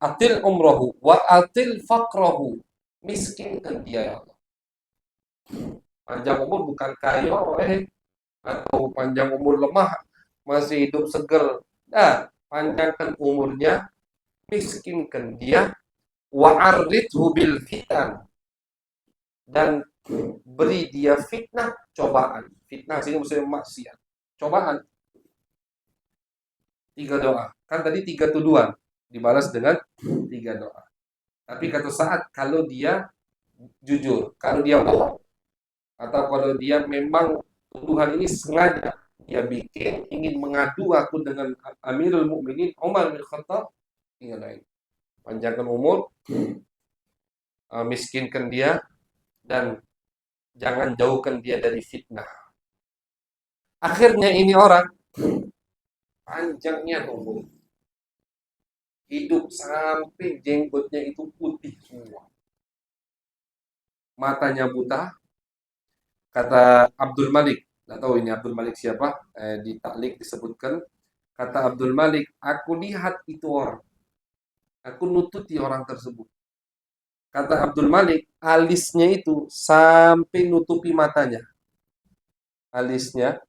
atil umrohu wa atil fakrohu. Miskinkan dia ya Allah. Panjang umur bukan kaya, atau panjang umur lemah, masih hidup seger. Nah, panjangkan umurnya, miskinkan dia, wa'arridhu bil fitan, dan beri dia fitnah, cobaan. Fitnah sini maksudnya maksiat. Cobaan. 3 doa. Kan tadi 3 tuduhan. Dibalas dengan 3 doa. Tapi kata Sa'ad, kalau dia jujur, kalau dia bohong, atau kalau dia memang tuduhan ini sengaja dia bikin, ingin mengadu aku dengan Amirul Mukminin Umar bin Khattab, ini panjangkan umur, miskinkan dia, dan jangan jauhkan dia dari fitnah. Akhirnya ini orang panjangnya umur, hidup sampai jenggotnya itu putih semua, matanya buta. Kata Abdul Malik, nggak tahu ini Abdul Malik siapa, di taklik disebutkan, kata Abdul Malik, aku lihat itu orang, aku nututi orang tersebut. Kata Abdul Malik, alisnya itu sampai nutupi matanya, alisnya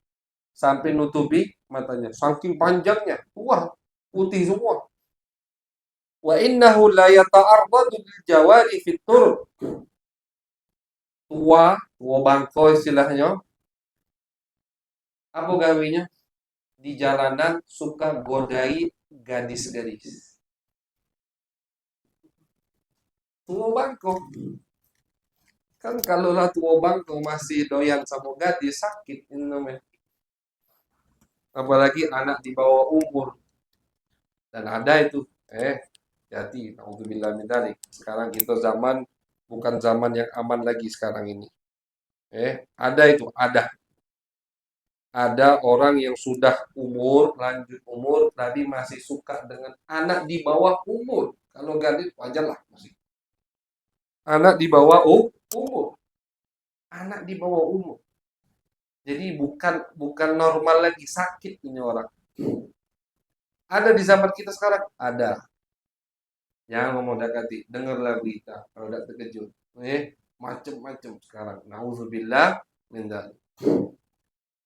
sampai nutupi matanya, saking panjangnya, wah, putih semua. Wa innahu la yata'arradu bil jawari fit tur. Tua bangko istilahnya. Apa gawinya? Di jalanan suka godai gadis-gadis. Tua bangko. Kan kalau lah tua bangko masih doyan sama gadis, sakit ini namanya. Apalagi anak di bawah umur. Dan ada itu, jadi naudzubillah min dzalik. Sekarang kita zaman bukan zaman yang aman lagi sekarang ini. Ada itu, ada orang yang sudah lanjut umur, tapi masih suka dengan anak di bawah umur. Kalau gadis wajarlah masih. Anak di bawah umur. Anak di bawah umur. Jadi bukan normal lagi, sakit ini orang. Ada di zaman kita sekarang, ada. Jangan ngomong dekati, dengarlah berita kalau tidak terkejut. Macem-macem sekarang. Nauzubillah min dzalik.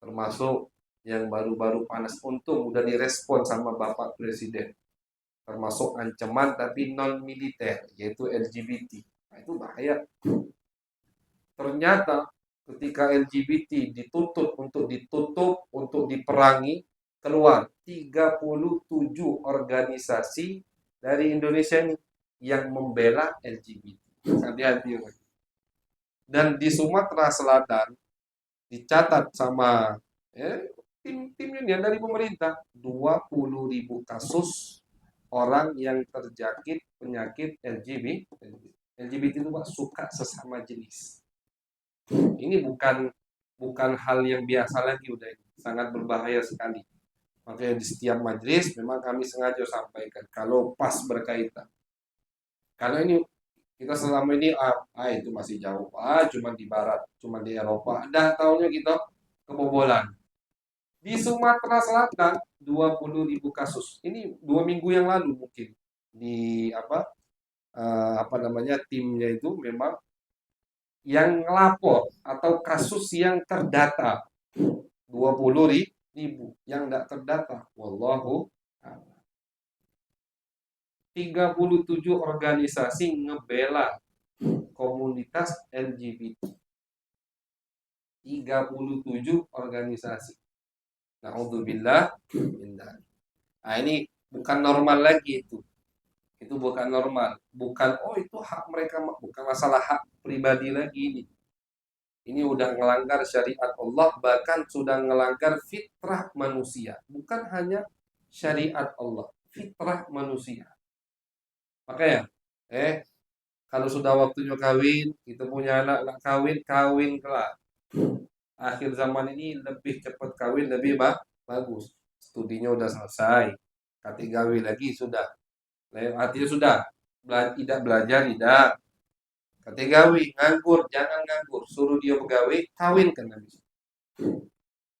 Termasuk yang baru-baru panas, untung udah direspon sama Bapak Presiden. Termasuk ancaman tapi non militer, yaitu LGBT. Nah, itu bahaya. Ternyata ketika LGBT ditutup untuk diperangi, keluar 37 organisasi dari Indonesia ini yang membela LGBT. Hati-hati. Dan di Sumatera Selatan dicatat sama tim ini dari pemerintah 20.000 kasus orang yang terjangkit penyakit LGBT. LGBT itu Pak, suka sesama jenis. Ini bukan hal yang biasa lagi, udah ini sangat berbahaya sekali. Makanya di setiap majelis memang kami sengaja sampaikan kalau pas berkaitan. Karena ini kita selama ini itu masih jauh, cuma di barat, cuma di Eropa. Dah tahunya kita kebobolan. Di Sumatera Selatan 20.000 kasus. Ini 2 minggu yang lalu mungkin di apa namanya timnya itu memang yang ngelapor atau kasus yang terdata 20.000 yang tidak terdata. Wallahu a'lam. 37 organisasi ngebela komunitas LGBT. 37 organisasi. Na'udzubillah. Nah, ini bukan normal lagi itu. Itu bukan normal. Bukan, itu hak mereka, bukan masalah hak pribadi lagi ini. Ini udah ngelanggar syariat Allah, bahkan sudah ngelanggar fitrah manusia. Bukan hanya syariat Allah, fitrah manusia. Makanya, kalau sudah waktunya kawin, kita punya anak kawin, kawin kelak. Akhir zaman ini lebih cepat kawin, lebih bagus. Studinya udah selesai, kati gawe lagi sudah. Artinya sudah, tidak belajar, tidak. Kati gawe, nganggur, jangan nganggur. Suruh dia begawe, kawinkan habis.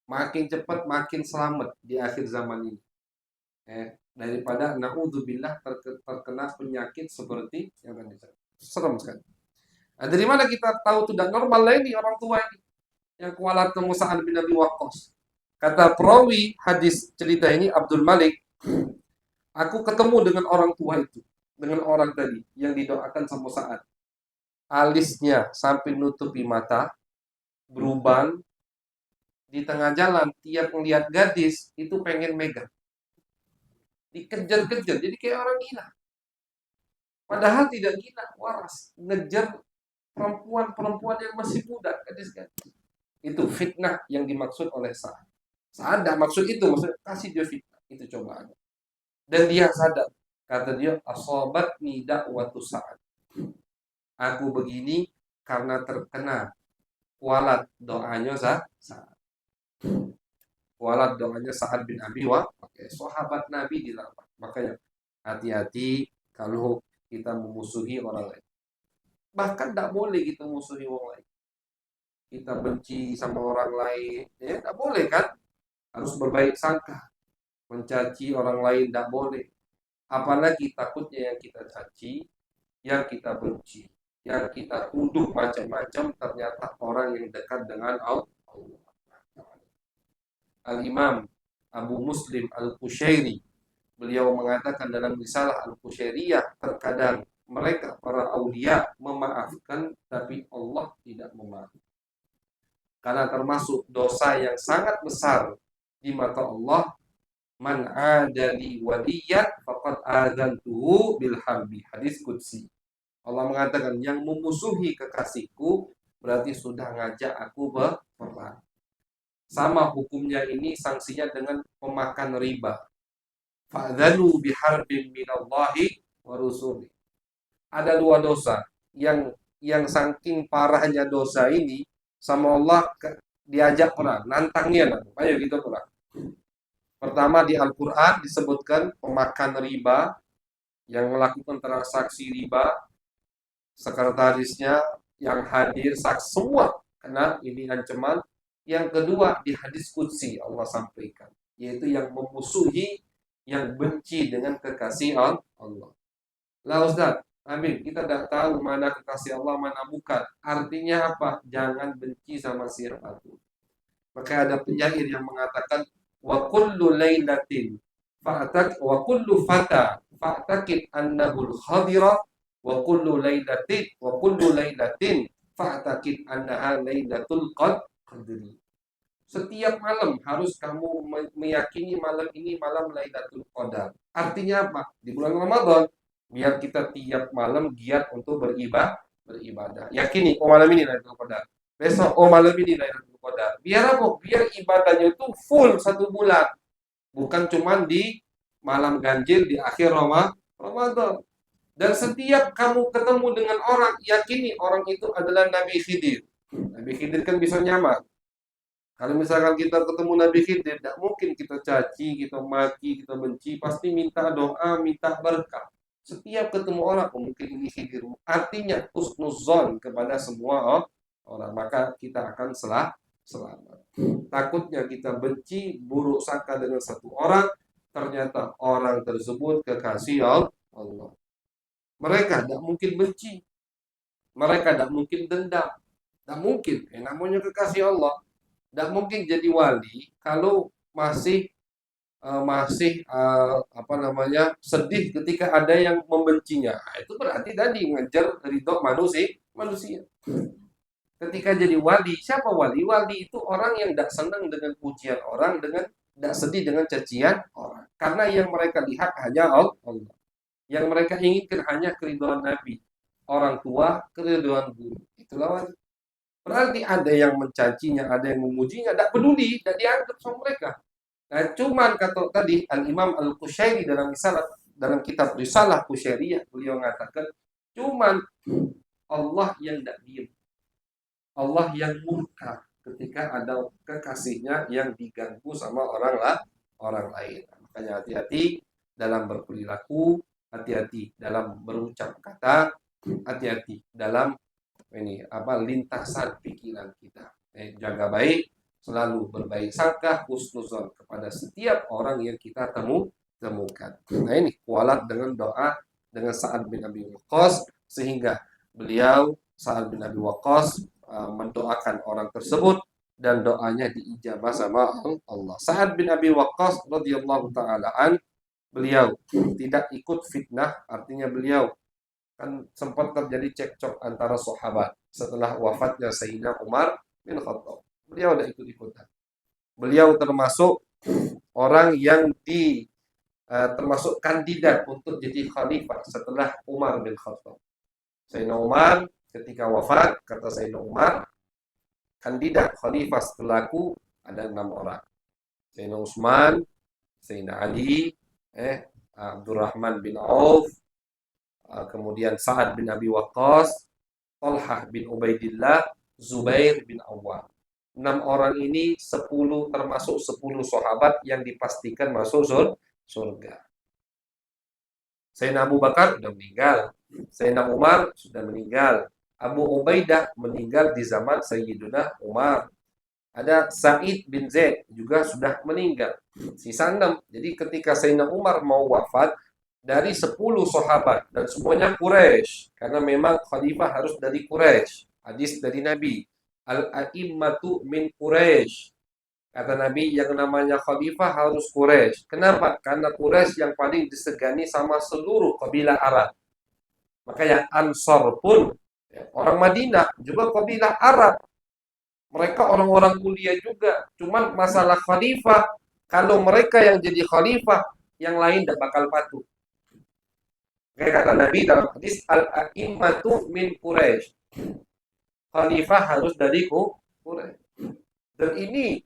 Makin cepat, makin selamat di akhir zaman ini. Daripada naudzubillah terkena penyakit seperti yang tadi. Serem sekali. Nah, dari mana kita tahu tidak normal lah ini orang tua ini yang kualat Sa'ad bin Abi Waqqas. Kata perawi hadis cerita ini Abdul Malik, aku ketemu dengan orang tua itu, dengan orang tadi yang didoakan sama Sa'ad. Alisnya sampai nutupi mata, beruban, di tengah jalan tiap melihat gadis itu pengen megang. Dikejar-kejar, jadi kayak orang gila. Padahal tidak gila, waras, ngejar perempuan-perempuan yang masih muda, gadis-gadis. Itu fitnah yang dimaksud oleh Sa'ad. Sa'ad tidak maksud itu, maksudnya kasih dia fitnah, itu cobaan. Dan dia sadar, kata dia, asobatni da'watu Sa'ad. Aku begini karena terkena kualat doanya Sa'ad. Kualat doanya Sa'ad bin Abi Waqqas, sahabat Nabi dilawan. Makanya hati-hati kalau kita memusuhi orang lain. Bahkan tidak boleh kita memusuhi orang lain. Kita benci sama orang lain, ya tidak boleh kan? Harus berbaik sangka. Mencaci orang lain tidak boleh. Apalagi takutnya yang kita caci, yang kita benci, yang kita tuduh macam-macam ternyata orang yang dekat dengan Allah. Al-Imam Abu Muslim Al-Qushairi, beliau mengatakan dalam risalah Al-Qushairiyah, terkadang mereka para aulia memaafkan tapi Allah tidak memaafkan. Karena termasuk dosa yang sangat besar di mata Allah, man adali waliyan faqad adzantuhu bil harbi. Hadis qudsi. Allah mengatakan yang memusuhi kekasihku berarti sudah ngajak aku berperang. Sama hukumnya ini sanksinya dengan pemakan riba. Fa'dzanu biharbin minallahi wa rusuli. Ada dua dosa yang saking parahnya dosa ini sama Allah diajak perang, nantangnya, ayo kita perang. Pertama di Al-Quran disebutkan pemakan riba yang melakukan transaksi riba, sekretarisnya yang hadir, saksi semua kena ini ancaman. Yang kedua di hadis qudsi Allah sampaikan, yaitu yang memusuhi, yang benci dengan kekasih Allah. Lah Ustaz, amin, kita tidak tahu mana kekasih Allah, mana bukan. Artinya apa? Jangan benci sama siapapun. Maka ada penyair yang mengatakan, wa kullu lailatin fa'tak wa kullu fata fa'takid annahu al-khadira wa kullu lailatin fa'takid annaha lailatul qadri. Setiap malam harus kamu meyakini malam ini malam Lailatul Qadar. Artinya apa? Di bulan Ramadan biar kita tiap malam giat untuk beribadah. Yakini, oh malam ini Lailatul Qadar. Besok, oh malam ini Lailatul Qadar. Biar apa? Biar ibadahnya itu full 1 bulan. Bukan cuma di malam ganjil di akhir Ramadan. Dan setiap kamu ketemu dengan orang, yakini orang itu adalah Nabi Khidir. Nabi Khidir kan bisa nyamar. Kalau misalkan kita ketemu Nabi Khidir, tidak mungkin kita caci, kita maki, kita benci. Pasti minta doa, minta berkah. Setiap ketemu orang, mungkin ini Khidir. Artinya, husnuzon kepada semua orang. Maka kita akan selamat. Takutnya kita benci, buruk sangka dengan satu orang, ternyata orang tersebut kekasih Allah. Mereka tidak mungkin benci. Mereka tidak mungkin dendam. Tidak mungkin. Namanya kekasih Allah. Tidak mungkin jadi wali kalau masih sedih ketika ada yang membencinya. Itu berarti tadi ngejar ridho manusia. Ketika jadi wali, siapa wali? Wali itu orang yang tidak senang dengan pujian orang, dengan tidak sedih dengan cacian orang. Karena yang mereka lihat hanya Allah. Yang mereka inginkan hanya keridhaan Nabi, orang tua, keridhaan guru. Itulah wali. Berarti ada yang mencacinya, ada yang memujinya, tidak peduli, tidak dianggap sama mereka. Nah, cuman kata tadi Al-Imam Al-Qushairi dalam kitab Risalah Qushairiyah, beliau mengatakan cuman Allah yang tidak diam, Allah yang murka ketika ada kekasihnya yang diganggu sama orang lain. Makanya hati-hati dalam berperilaku, hati-hati dalam berucap kata, hati-hati dalam lintasan pikiran kita. Jaga baik, selalu berbaik sangka, husnuzon kepada setiap orang yang kita temukan. Nah ini kualat dengan doa dengan Sa'ad bin Abi Waqqas, sehingga beliau Sa'ad bin Abi Waqqas mendoakan orang tersebut dan doanya diijabah sama Allah. Sa'ad bin Abi Waqqas radhiyallahu taala an, beliau tidak ikut fitnah, artinya beliau kan sempat terjadi cekcok antara sahabat setelah wafatnya Sayyidina Umar bin Khattab. Beliau tidak ikut-ikutan. Beliau termasuk orang yang termasuk kandidat untuk jadi khalifah setelah Umar bin Khattab. Sayyidina Umar ketika wafat, kata Sayyidina Umar, kandidat khalifah setelahku ada 6 orang. Sayyidina Utsman, Sayyidina Ali, Abdurrahman bin Auf, kemudian Sa'ad bin Abi Waqqas, Talhah bin Ubaidillah, Zubair bin Awwam. 6 orang ini 10 termasuk 10 sahabat yang dipastikan masuk surga. Sayyidina Abu Bakar sudah meninggal, Sayyidina Umar sudah meninggal, Abu Ubaidah meninggal di zaman Sayyidina Umar. Ada Sa'id bin Zaid juga sudah meninggal. Sisa 6. Jadi ketika Sayyidina Umar mau wafat, dari 10 sahabat dan semuanya Quraisy, karena memang khalifah harus dari Quraisy. Hadis dari Nabi, al-a'immatu min Quraisy. Kata Nabi, yang namanya khalifah harus Quraisy. Kenapa? Karena Quraisy yang paling disegani sama seluruh kabilah Arab. Makanya Ansor pun orang Madinah juga kabilah Arab. Mereka orang-orang mulia juga. Cuman masalah khalifah, kalau mereka yang jadi khalifah, yang lain tidak bakal patuh. Kayak kata Nabi dalam hadis, al-a'immatu min Quraisy. Khalifah harus dari Quraisy. Dan ini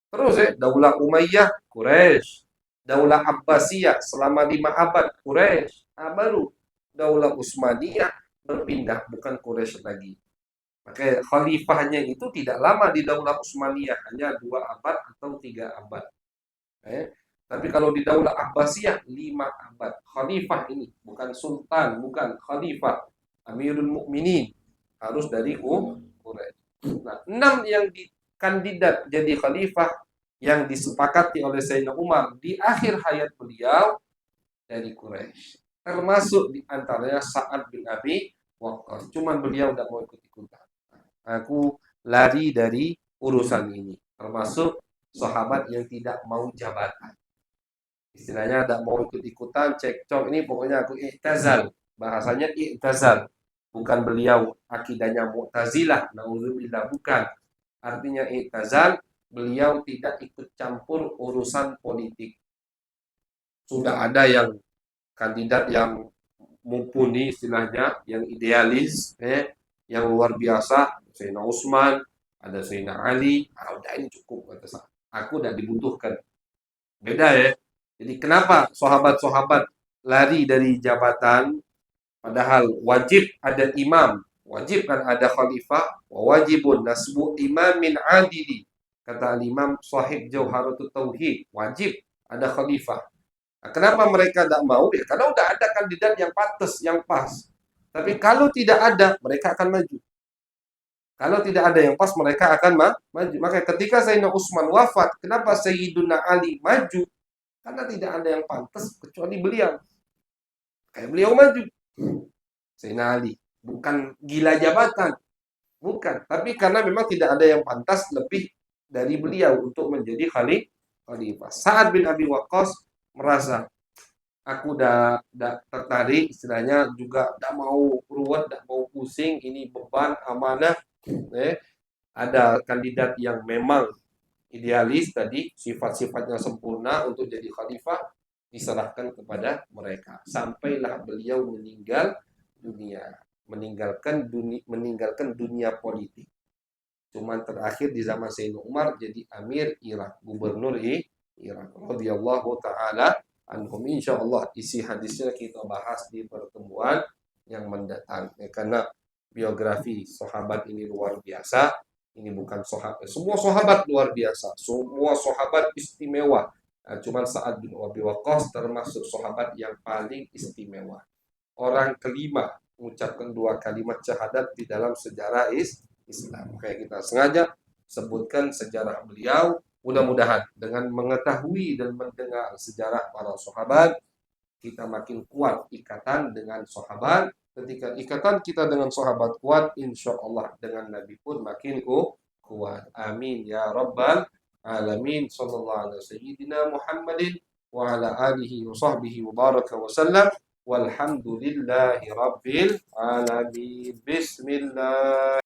terus Daulah Umayyah Quraisy, Daulah Abbasiyah selama 5 abad Quraisy. Nah, baru Daulah Utsmaniyah berpindah, bukan Quraisy lagi. Maka khalifahnya itu tidak lama di Daulah Utsmaniyah, hanya 2 abad atau 3 abad. Tapi kalau di Daulah Abbasiyah 5 abad. Khalifah ini bukan sultan, bukan khalifah, Amirul Mukminin, harus dari Quraisy. Nah, 6 yang kandidat jadi khalifah yang disepakati oleh Sayyidina Umar di akhir hayat beliau dari Quraisy. Termasuk di antaranya Sa'ad bin Abi Waqqas. Cuman beliau tidak mau ikut-ikutan. Aku lari dari urusan ini. Termasuk sahabat yang tidak mau jabatan. Istilahnya tidak mau ikut-ikutan, cekcok, ini pokoknya aku i'tazal. Bahasanya i'tazal. Bukan beliau akidahnya Mu'tazilah, na'udzubillah, bukan. Artinya i'tazal, beliau tidak ikut campur urusan politik. Sudah ada yang kandidat yang mumpuni istilahnya, yang idealis, yang luar biasa, Sayyidina Utsman, ada Sayyidina Ali, udah ini cukup kata saya. Aku udah dibutuhkan. Beda ya. Jadi kenapa sahabat-sahabat lari dari jabatan, padahal wajib ada imam, wajib kan ada khalifah, wajibun nasbu imamin adili. Kata Imam Sahib Jauharatul Tauhid, wajib ada khalifah. Nah, kenapa mereka tidak mau? Ya, karena udah ada kandidat yang pantas, yang pas. Tapi kalau tidak ada, mereka akan maju. Kalau tidak ada yang pas, mereka akan maju. Maka ketika Sayyidina Utsman wafat, kenapa Sayyidina Ali maju? Karena tidak ada yang pantas kecuali beliau. Kayak beliau maju. Sayyidina Ali. Bukan gila jabatan. Bukan. Tapi karena memang tidak ada yang pantas lebih dari beliau untuk menjadi khalifah. Sa'ad bin Abi Waqqas merasa, aku udah tertarik, istilahnya juga tidak mau ruwet, tidak mau pusing, ini beban, amanah. Ada kandidat yang memang idealis tadi, sifat-sifatnya sempurna untuk jadi khalifah, diserahkan kepada mereka. Sampailah beliau meninggal dunia, meninggalkan dunia politik. Cuman terakhir di zaman Sayyidina Umar jadi Amir Irak, Gubernur Irak. Radhiyallahu taala anhum. Insyaallah isi hadisnya kita bahas di pertemuan yang mendatang. Ya, karena biografi sahabat ini luar biasa. Ini bukan sahabat, semua sahabat luar biasa, semua sahabat istimewa. Nah, cuman Sa'ad bin Abi Waqqas termasuk sahabat yang paling istimewa. Orang kelima mengucapkan 2 kalimat syahadat di dalam sejarah Islam. Kayak kita sengaja sebutkan sejarah beliau. Mudah-mudahan dengan mengetahui dan mendengar sejarah para sahabat, kita makin kuat ikatan dengan sahabat. Ketika ikatan kita dengan sahabat kuat, insya Allah dengan Nabi pun makin kuat. Amin ya rabbal alamin. Sallallahu alaihi sayyidina Muhammadin wa ala alihi wa sahbihi wa baraka wa sallam. Walhamdulillahi rabbil alamin. Bismillah.